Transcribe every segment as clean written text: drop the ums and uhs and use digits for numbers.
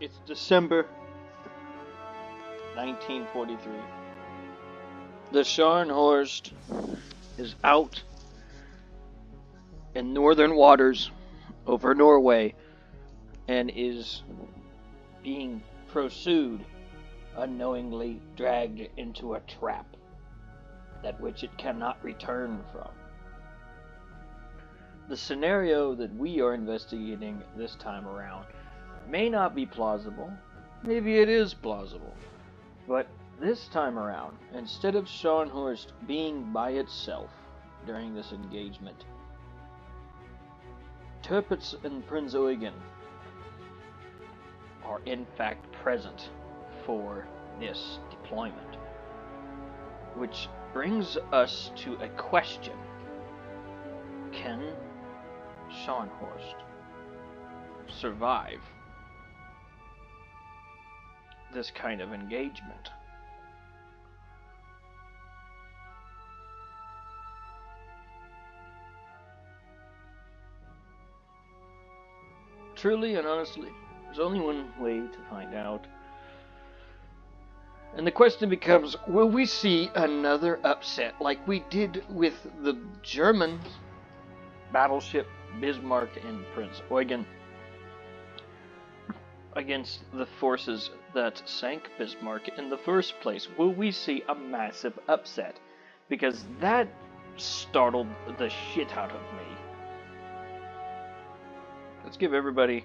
It's December 1943. The Scharnhorst is out in northern waters over Norway and is being pursued, unknowingly dragged into a trap that which it cannot return from. The scenario that we are investigating this time around may not be plausible, maybe it is plausible, but this time around, instead of Scharnhorst being by itself during this engagement, Tirpitz and Prinz Eugen are in fact present for this deployment, which brings us to a question. Can Scharnhorst survive this kind of engagement? Truly and honestly, there's only one way to find out. And the question becomes, will we see another upset like we did with the German battleship Bismarck and Prinz Eugen against the forces that sank Bismarck in the first place? Will we see a massive upset? Because that startled the shit out of me. Let's give everybody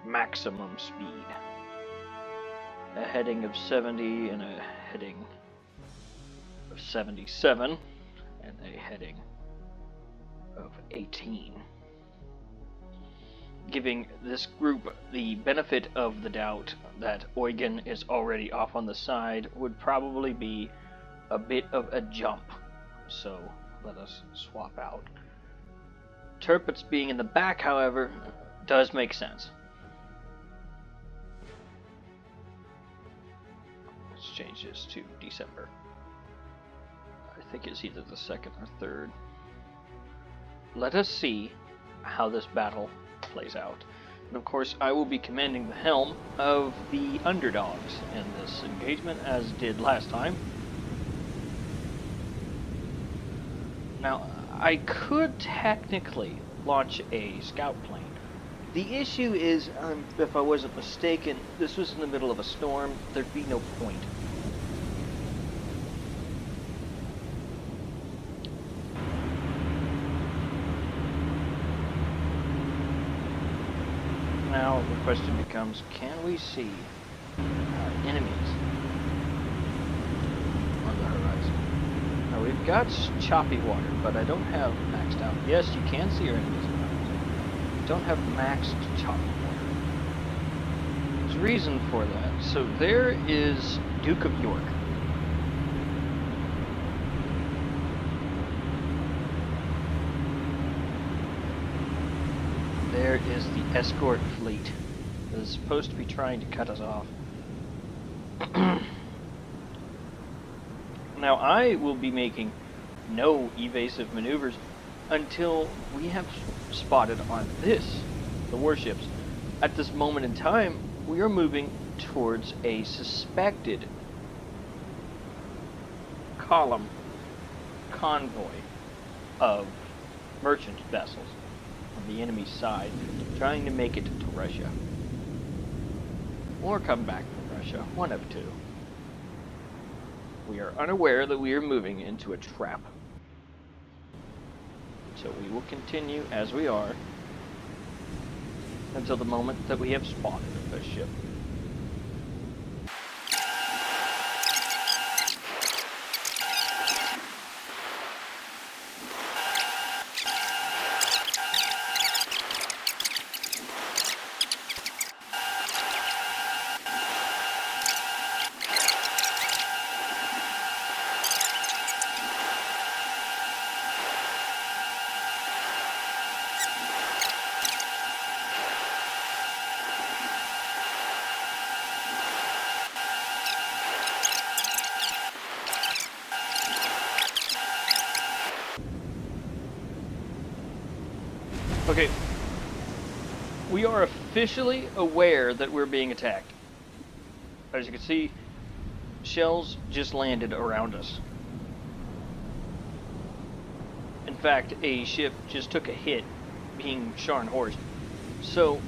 maximum speed. A heading of 70 and a heading of 77 and a heading of 18. Giving this group the benefit of the doubt that Eugen is already off on the side would probably be a bit of a jump. So let us swap out. Tirpitz being in the back, however, does make sense. Let's change this to December. I think it's either the 2nd or 3rd. Let us see how this battle plays out. And of course, I will be commanding the helm of the underdogs in this engagement, as did last time. Now, I could technically launch a scout plane. The issue is, if I wasn't mistaken, this was in the middle of a storm. There'd be no point. Now the question becomes, can we see our enemies on the horizon? Now we've got choppy water, but I don't have maxed out. Yes, you can see our enemies on the horizon. Don't have maxed choppy water. There's a reason for that. So there is Duke of York. There is the escort fleet that is supposed to be trying to cut us off. Now I will be making no evasive maneuvers until we have spotted on this, the warships. At this moment in time, we are moving towards a suspected convoy of merchant vessels on the enemy side, trying to make it to Russia. Or come back from Russia, one of two. We are unaware that we are moving into a trap. So we will continue as we are until the moment that we have spotted a ship. Okay, we are officially aware that we're being attacked. As you can see, shells just landed around us. In fact, a ship just took a hit, being Scharnhorst. So,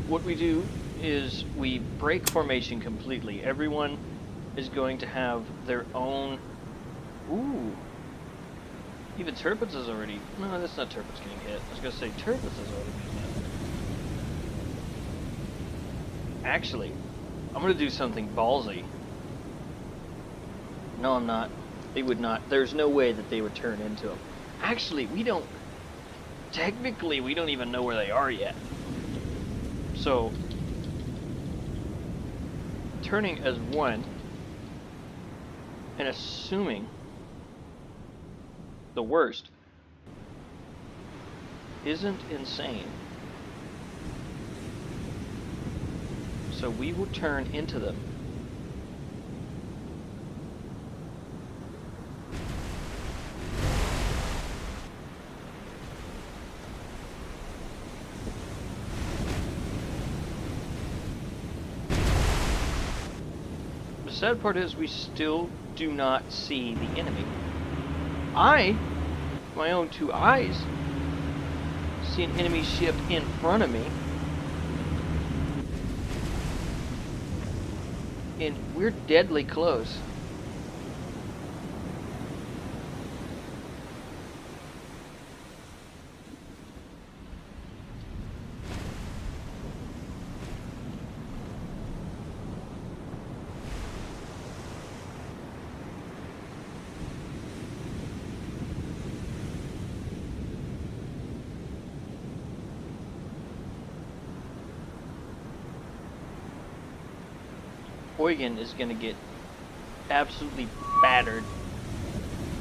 what we do is we break formation completely. Everyone is going to have their own... Ooh. Even Tirpitz is already... No, that's not Tirpitz getting hit. I was going to say Tirpitz is already being hit. Actually, I'm going to do something ballsy. No, I'm not. They would not. There's no way that they would turn into them. Actually, we don't... Technically, we don't even know where they are yet. So, turning as one, and assuming the worst, isn't insane. So we will turn into them. The sad part is we still do not see the enemy. I, my own two eyes, see an enemy ship in front of me. And we're deadly close. Eugen is going to get absolutely battered.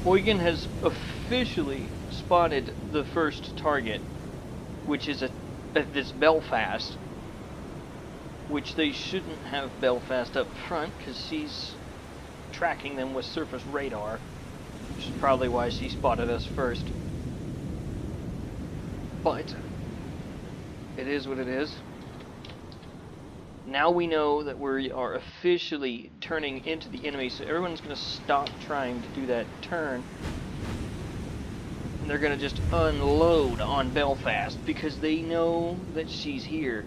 Eugen has officially spotted the first target, which is this Belfast, which they shouldn't have Belfast up front because she's tracking them with surface radar, which is probably why she spotted us first. But it is what it is. Now we know that we are officially turning into the enemy, so everyone's going to stop trying to do that turn. And they're going to just unload on Belfast because they know that she's here.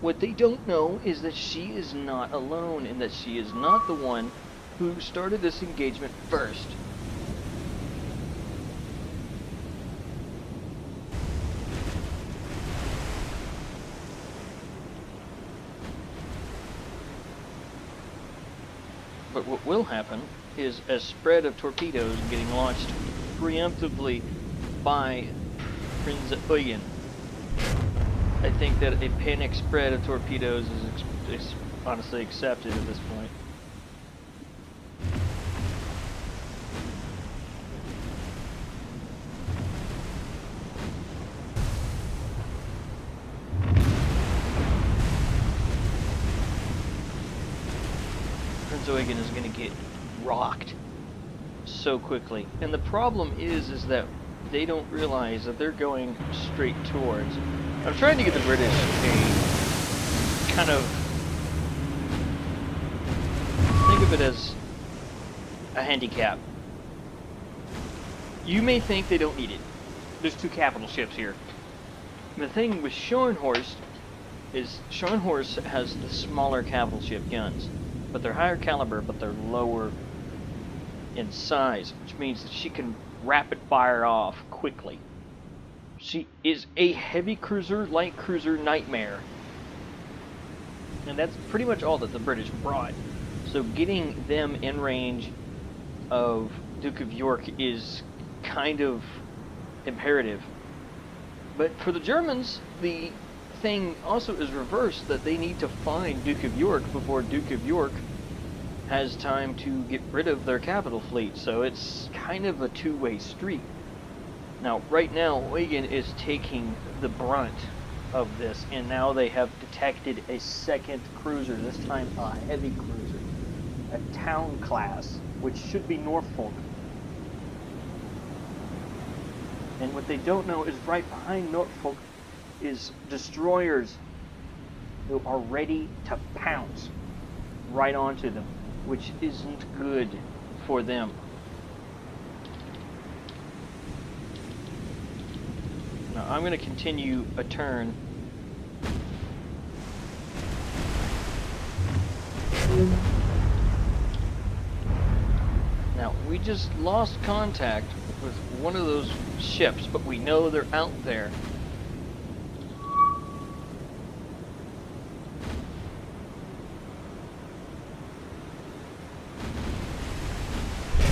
What they don't know is that she is not alone and that she is not the one who started this engagement first. But what will happen is a spread of torpedoes getting launched preemptively by Prinz Eugen. I think that a panic spread of torpedoes is honestly accepted at this point. Eugen is going to get rocked so quickly, and the problem is that they don't realize that they're going straight towards. I'm trying to get the British a kind of, think of it as a handicap. You may think they don't need it. There's two capital ships here. The thing with Scharnhorst is Scharnhorst has the smaller capital ship guns. But they're higher caliber, but they're lower in size, which means that she can rapid fire off quickly. She is a heavy cruiser, light cruiser nightmare. And that's pretty much all that the British brought. So getting them in range of Duke of York is kind of imperative. But for the Germans, the thing also is reversed, that they need to find Duke of York before Duke of York has time to get rid of their capital fleet, so it's kind of a two-way street. Now, right now, Eugen is taking the brunt of this, and now they have detected a second cruiser, this time a heavy cruiser, a town class, which should be Norfolk. And what they don't know is right behind Norfolk is destroyers who are ready to pounce. right onto them, which isn't good for them. Now I'm going to continue a turn. Now, we just lost contact with one of those ships, but we know they're out there.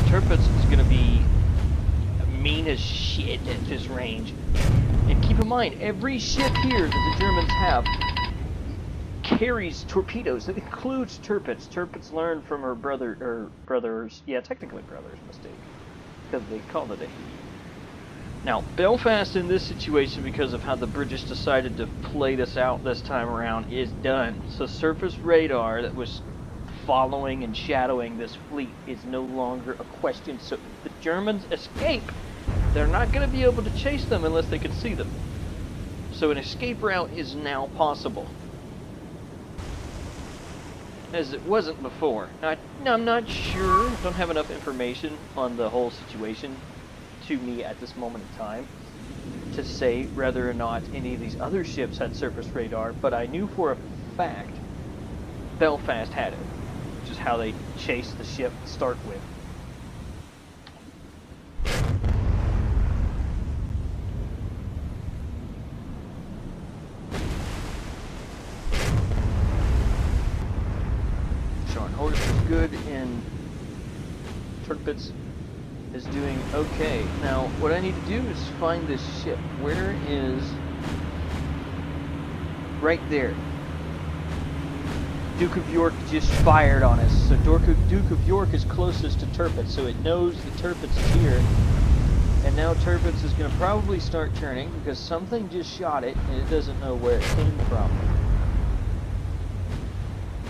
Tirpitz is going to be mean as shit at this range. And keep in mind, every ship here that the Germans have carries torpedoes. It includes Tirpitz. Tirpitz learned from her brothers, yeah, technically brothers, mistake, because they called it a he. Now, Belfast in this situation, because of how the British decided to play this out this time around, is done. So surface radar that was following and shadowing this fleet is no longer a question. So if the Germans escape, they're not going to be able to chase them unless they can see them. So an escape route is now possible, as it wasn't before. Now, I'm not sure, don't have enough information on the whole situation to me at this moment in time to say whether or not any of these other ships had surface radar, but I knew for a fact Belfast had it, which is how they chased the ship to start with. Horse is good, and Tirpitz is doing okay. Now, what I need to do is find this ship. Where is... right there. Duke of York just fired on us. So Duke of York is closest to Tirpitz, so it knows that Tirpitz is here. And now Tirpitz is going to probably start turning because something just shot it, and it doesn't know where it came from.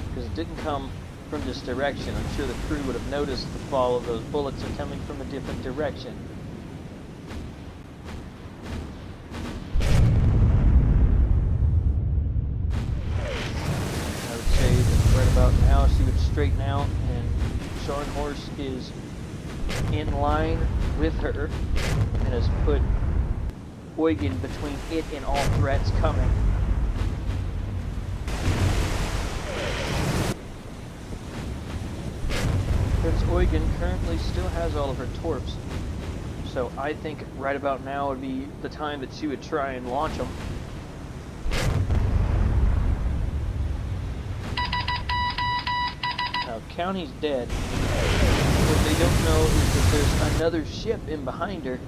Because it didn't come from this direction. I'm sure the crew would have noticed the fall of those bullets are coming from a different direction. I would say that right about now she would straighten out, and Scharnhorst is in line with her and has put Eugen between it and all threats coming. Prinz Eugen currently still has all of her torps, so I think right about now would be the time that she would try and launch them. Now, County's dead. What they don't know is that there's another ship in behind her,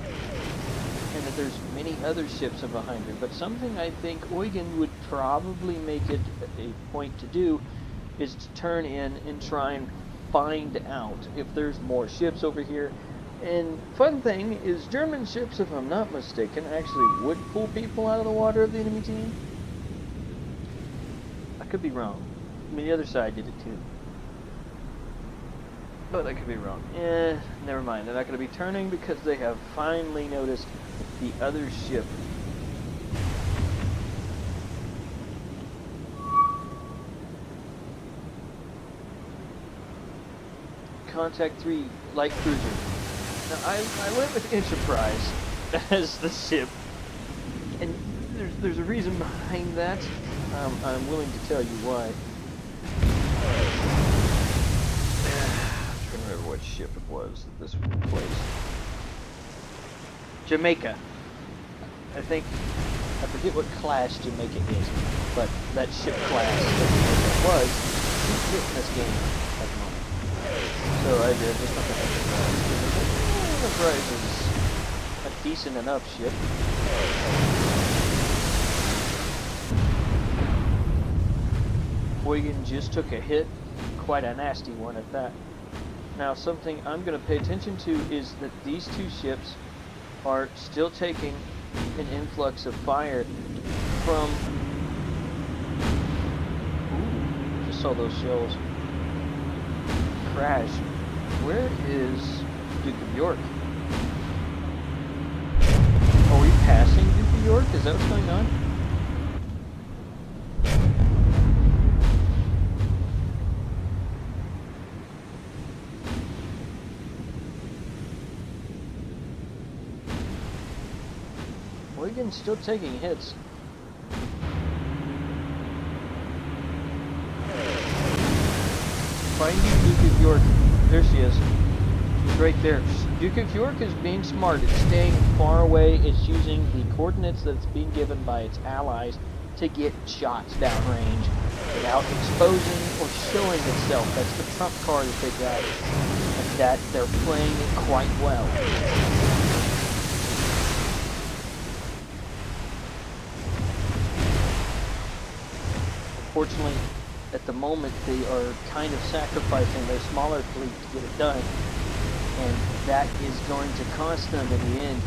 and that there's many other ships in behind her. But something I think Eugen would probably make it a point to do is to turn in and try and find out if there's more ships over here. And fun thing is, German ships, if I'm not mistaken, actually would pull people out of the water of the enemy team. I could be wrong. I mean, the other side did it too. But I could be wrong. Never mind. They're not going to be turning because they have finally noticed the other ship. Contact 3 light cruiser. Now I went with Enterprise as the ship, and there's a reason behind that. I'm willing to tell you why. I'm trying to remember what ship it was that this replaced. Jamaica. I forget what class Jamaica is, but that ship class that was in this game at the moment. So I just looked at the Enterprise is a decent enough ship. Eugen just took a hit, quite a nasty one at that. Now, something I'm going to pay attention to is that these two ships are still taking an influx of fire from... Ooh, just saw those shells crash. Where is Duke of York? Are we passing Duke of York? Is that what's going on? Eugen's still taking hits. Finding Duke of York. There she is. She's right there. Duke of York is being smart. It's staying far away. It's using the coordinates that's being given by its allies to get shots downrange without exposing or showing itself. That's the trump card that they got. And that they're playing it quite well. Unfortunately, at the moment, they are kind of sacrificing their smaller fleet to get it done. And that is going to cost them in the end.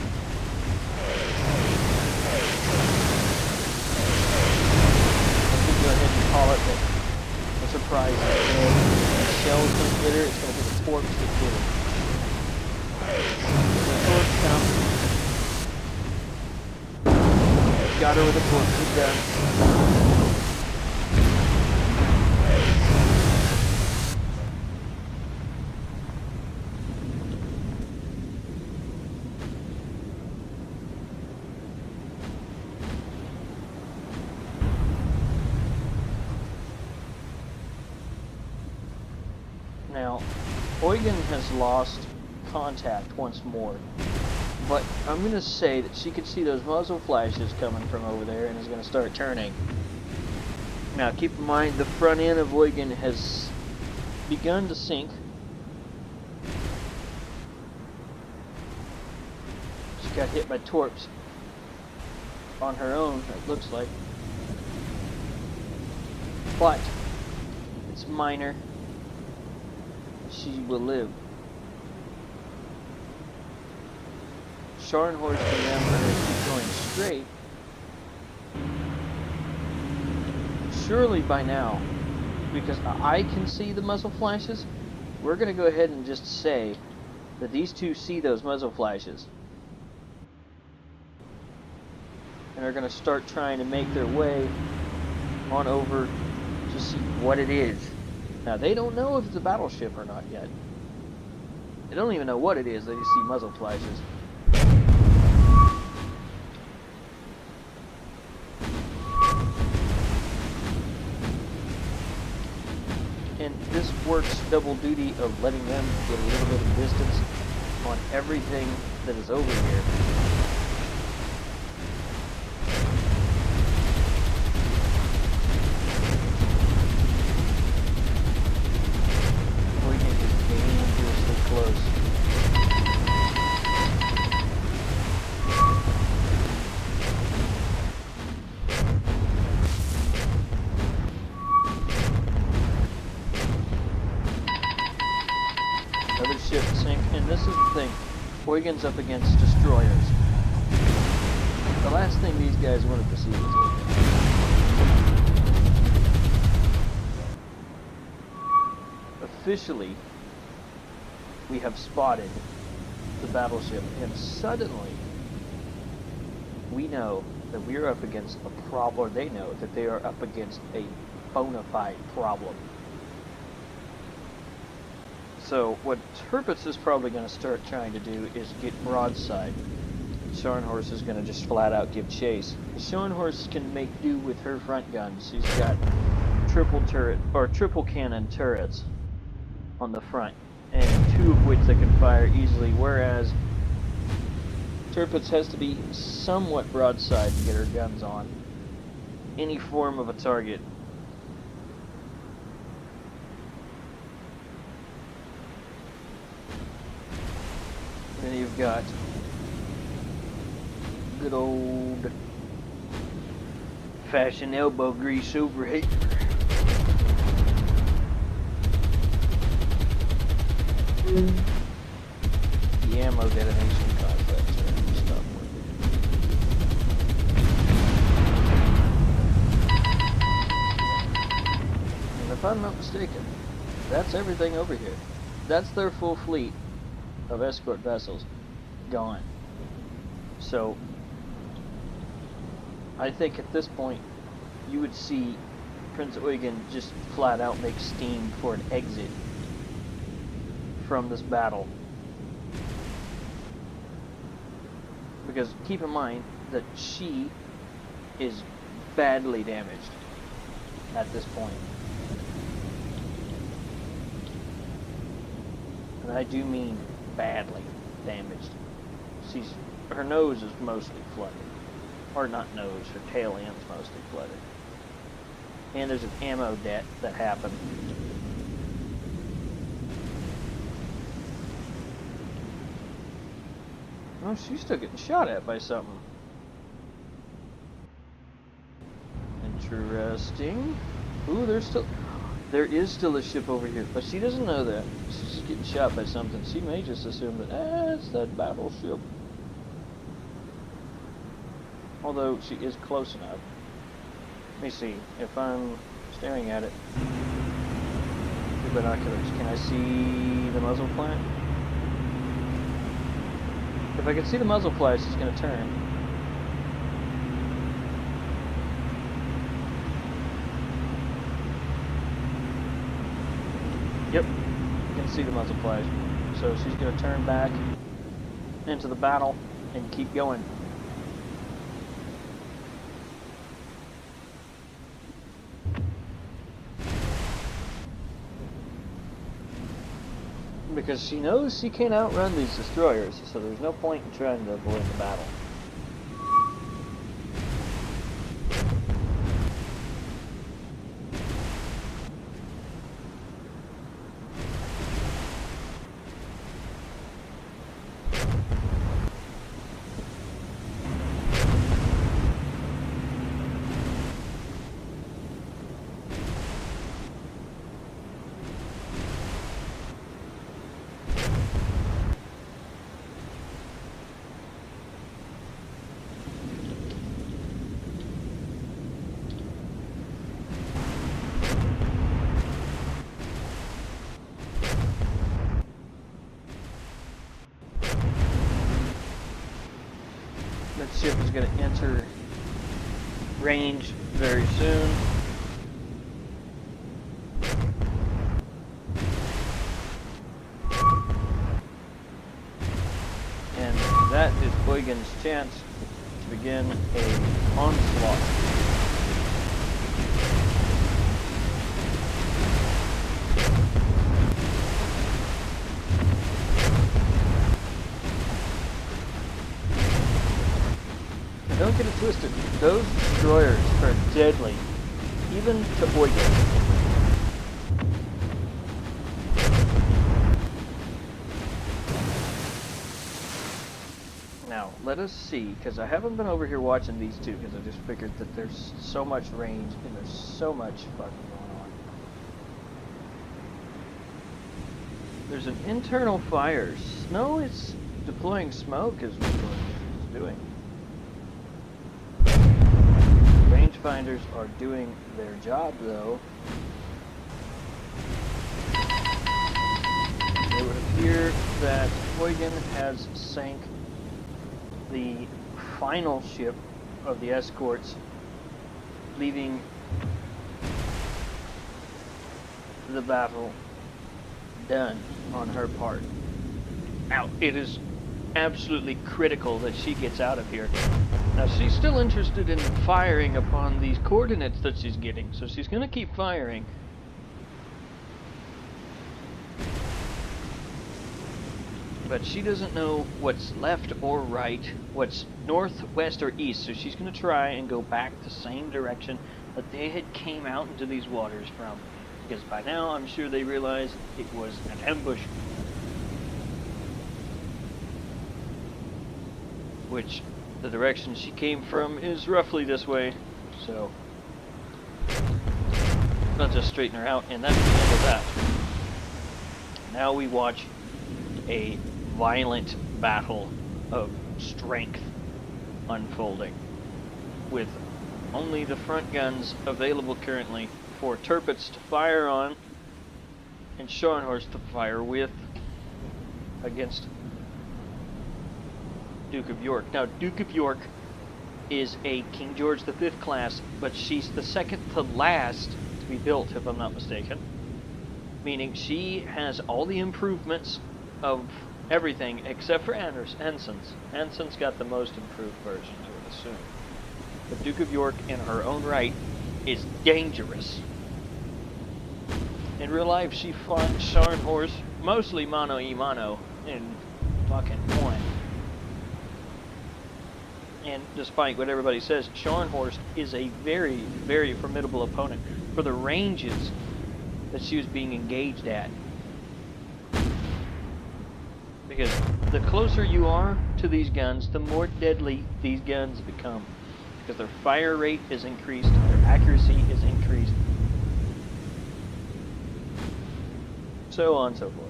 Go ahead and call it a surprise. The shell's going to get her. It's going to be the torps that get her. The torps come. Got her with a torps. She's done. Now, Eugen has lost contact once more, but I'm going to say that she can see those muzzle flashes coming from over there and is going to start turning. Now, keep in mind, the front end of Eugen has begun to sink. She got hit by torps on her own, it looks like. But it's minor. She will live. Scharnhorst and them are going to keep going straight. Surely by now, because I can see the muzzle flashes, we're going to go ahead and just say that these two see those muzzle flashes. And are going to start trying to make their way on over to see what it is. Now, they don't know if it's a battleship or not yet. They don't even know what it is. They just see muzzle flashes. And this works double duty of letting them get a little bit of distance on everything that is over here. Another ship sink, and this is the thing. Eugen's up against destroyers. The last thing these guys wanted to see was Eugen. Officially, we have spotted the battleship, and suddenly we know that we are up against a problem, or they know that they are up against a bona fide problem. So what Tirpitz is probably going to start trying to do is get broadside. Scharnhorst is going to just flat out give chase. Scharnhorst can make do with her front guns. She's got triple cannon turrets on the front, and two of which they can fire easily, whereas Tirpitz has to be somewhat broadside to get her guns on any form of a target. Then you've got good old fashioned elbow grease over here. The ammo detonation complex are stop working. And if I'm not mistaken, that's everything over here. That's their full fleet of escort vessels gone. So I think at this point you would see Prince Eugen just flat out make steam for an exit from this battle. Because keep in mind, that she is badly damaged at this point. And I do mean badly damaged. Her nose is mostly flooded. Or not nose, her tail end's mostly flooded. And there's an ammo debt that happened. Oh, she's still getting shot at by something. Interesting. Ooh, there is still a ship over here, but she doesn't know that. She's just getting shot by something. She may just assume that, it's that battleship. Although she is close enough. Let me see, if I'm staring at it with binoculars, can I see the muzzle flash? If I can see the muzzle flash, it's going to turn. Yep, you can see the muzzle flash. So she's going to turn back into the battle and keep going. Because she knows she can't outrun these destroyers, so there's no point in trying to avoid the battle. That ship is going to enter range very soon. And that is Eugen's chance to begin an onslaught. Don't get it twisted. Those destroyers are deadly, even to Eugen. Now, let us see, because I haven't been over here watching these two, because I just figured that there's so much range and there's so much fucking going on. There's an internal fire. Snow is deploying smoke, is what it's doing. Rangefinders are doing their job, though. It would appear that Eugen has sank the final ship of the escorts, leaving the battle done on her part. Now, it is absolutely critical that she gets out of here. Now, she's still interested in firing upon these coordinates that she's getting, so she's going to keep firing. But she doesn't know what's left or right, what's north, west, or east, so she's going to try and go back the same direction that they had came out into these waters from. Because by now, I'm sure they realize it was an ambush. Which, the direction she came from is roughly this way, so I'll just straighten her out, and that's the end of that. Now we watch a violent battle of strength unfolding, with only the front guns available currently for Tirpitz to fire on and Scharnhorst to fire with against Duke of York. Now, Duke of York is a King George V class, but she's the second to last to be built, if I'm not mistaken. Meaning she has all the improvements of everything except for Ensign's. Ensign's got the most improved version to it, soon. The Duke of York, in her own right, is dangerous. In real life, she fought Scharnhorst mostly mano a mano and fucking won. And despite what everybody says, Scharnhorst is a very, very formidable opponent for the ranges that she was being engaged at. Because the closer you are to these guns, the more deadly these guns become. Because their fire rate is increased, their accuracy is increased, so on and so forth.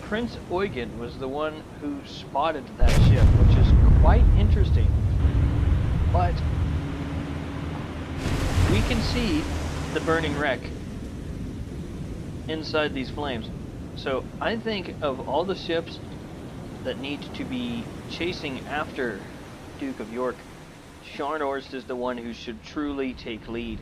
Prince Eugen was the one who spotted that ship, which is quite interesting. But we can see the burning wreck inside these flames. So I think of all the ships that need to be chasing after Duke of York, Scharnhorst is the one who should truly take lead.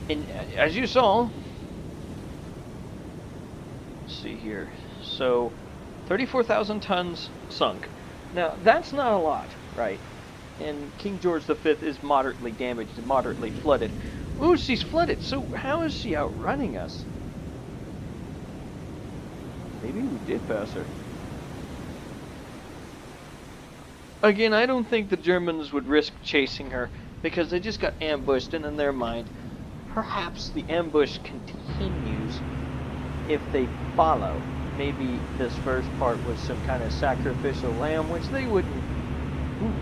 And as you saw, let's see here, so 34,000 tons sunk. Now, that's not a lot, right? And King George V is moderately damaged and moderately flooded. Ooh, she's flooded, so how is she outrunning us? Maybe we did pass her. Again, I don't think the Germans would risk chasing her because they just got ambushed, and in their mind, perhaps the ambush continues if they follow. Maybe this first part was some kind of sacrificial lamb, which they wouldn't. Ooh.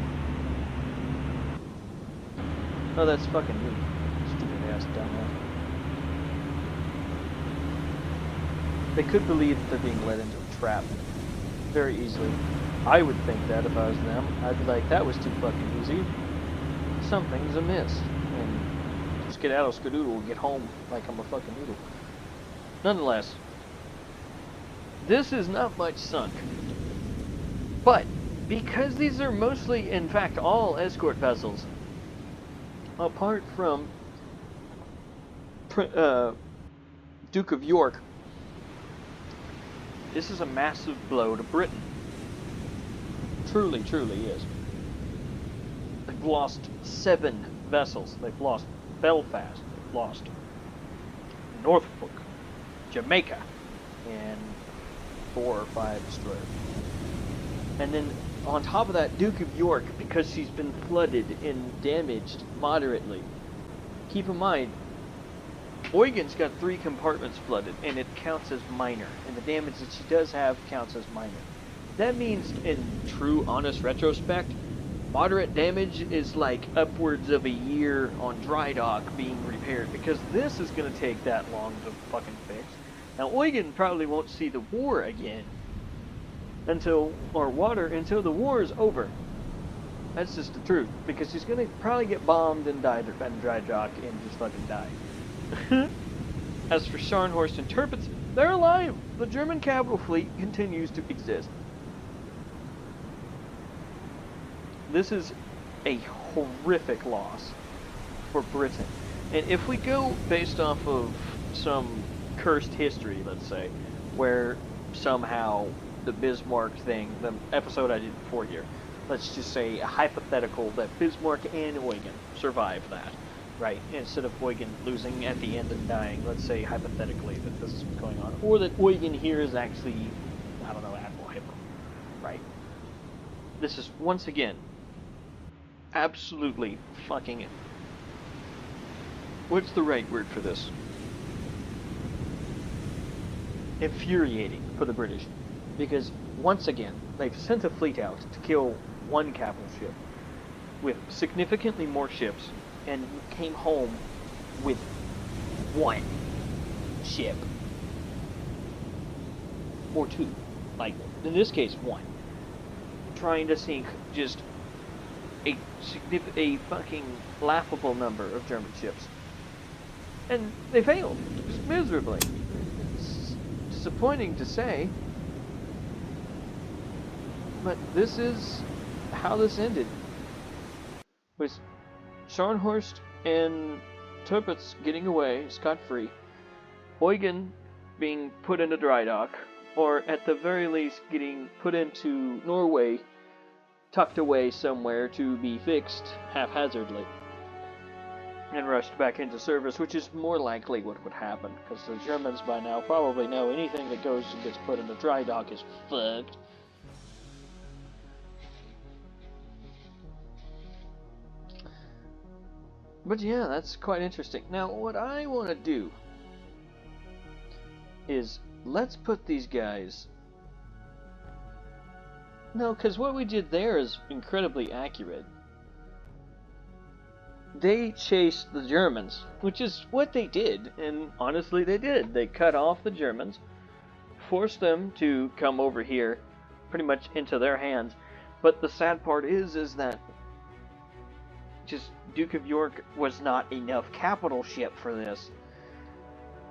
Oh, that's fucking me. Stupid ass dumbass. They could believe that they're being led into a trap very easily. I would think that if I was them. I'd be like, that was too fucking easy. Something's amiss. And skedaddle skadoodle will get home like I'm a fucking noodle. Nonetheless, this is not much sunk. But because these are mostly, in fact, all escort vessels, apart from Duke of York, this is a massive blow to Britain. Truly, truly is. They've lost 7 vessels. They've lost Belfast, they've lost Norfolk, Jamaica, and 4 or 5 destroyers. And then on top of that, Duke of York, because she's been flooded and damaged moderately. Keep in mind, Eugen's got 3 compartments flooded, and it counts as minor, and the damage that she does have counts as minor. That means, in true, honest retrospect, moderate damage is like upwards of a year on dry dock being repaired, because this is going to take that long to fucking fix. Now, Eugen probably won't see the war again until the war is over. That's just the truth, because she's going to probably get bombed and die in dry dock and just fucking die. As for Scharnhorst and Tirpitz, they're alive. The German capital fleet continues to exist. This is a horrific loss for Britain. And if we go based off of some cursed history, let's say, where somehow the Bismarck thing, the episode I did before here, let's just say a hypothetical that Bismarck and Eugen survived that, right? Instead of Eugen losing at the end and dying, let's say hypothetically that this is what's going on. Or that Eugen here is actually, I don't know, Admiral Hitler, This is, once again, absolutely fucking... What's the right word for this? Infuriating for the British. Because, once again, they've sent a fleet out to kill one capital ship with significantly more ships, and came home with one ship. Or two. Like, in this case, one. Trying to sink just a fucking laughable number of German ships. And they failed, just miserably. It's disappointing to say, but this is how this ended. With Scharnhorst and Tirpitz getting away scot-free, Eugen being put into dry dock, or at the very least getting put into Norway, tucked away somewhere to be fixed haphazardly, and rushed back into service, which is more likely what would happen, because the Germans by now probably know anything that goes and gets put into dry dock is fucked. But yeah, that's quite interesting. Now, what I want to do is, let's put these guys... No, because what we did there is incredibly accurate. They chased the Germans, which is what they did, and honestly they did. They cut off the Germans, forced them to come over here, pretty much into their hands. But the sad part is that just Duke of York was not enough capital ship for this.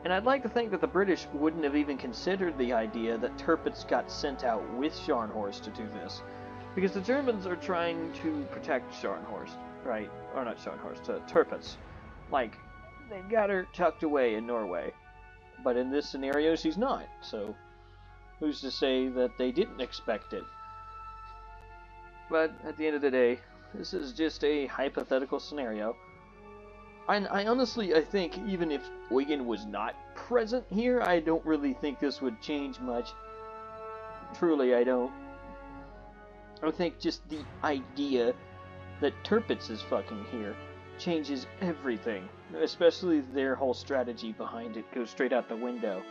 And I'd like to think that the British wouldn't have even considered the idea that Tirpitz got sent out with Scharnhorst to do this. Because the Germans are trying to protect Scharnhorst, right? Or not Scharnhorst, Tirpitz. Like, they've got her tucked away in Norway. But in this scenario, she's not. So, who's to say that they didn't expect it? But at the end of the day, this is just a hypothetical scenario. I honestly, I think even if Eugen was not present here, I don't really think this would change much. Truly, I don't. I think just the idea that Tirpitz is fucking here changes everything. Especially their whole strategy behind it goes straight out the window.